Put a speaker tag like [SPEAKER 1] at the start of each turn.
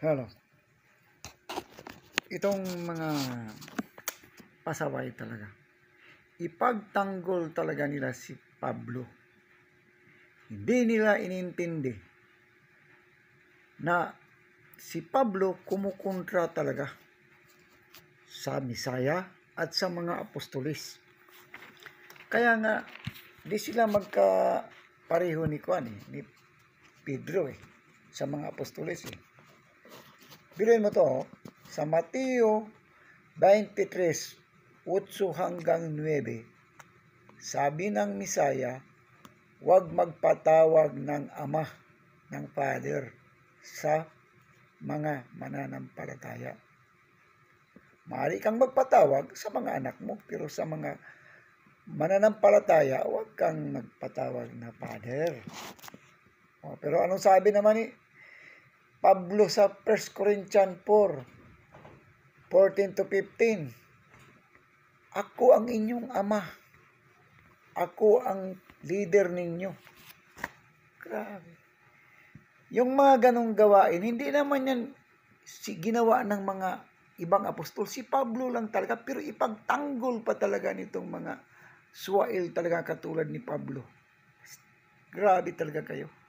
[SPEAKER 1] Hello. Itong mga pasaway talaga. Ipagtanggol talaga nila si Pablo. Hindi nila inintindi na si Pablo kumukontra talaga sa Misaya at sa mga apostolis. Kaya nga, di sila magkapareho ni Pedro sa mga apostolis. Biruin mo to, sa Mateo 23:8 hanggang 9, sabi ng Misaya, huwag magpatawag ng ama, ng father, sa mga mananampalataya. Maaari kang magpatawag sa mga anak mo, pero sa mga mananampalataya, huwag kang magpatawag na father. Pero anong sabi naman ni Pablo sa 1 Corinthians 4:14-15? Ako ang inyong ama. Ako ang leader ninyo. Grabe. Yung mga ganong gawain, hindi naman yan ginawa ng mga ibang apostol. Si Pablo lang talaga, pero ipagtanggol pa talaga nitong mga suwail talaga katulad ni Pablo. Grabe talaga kayo.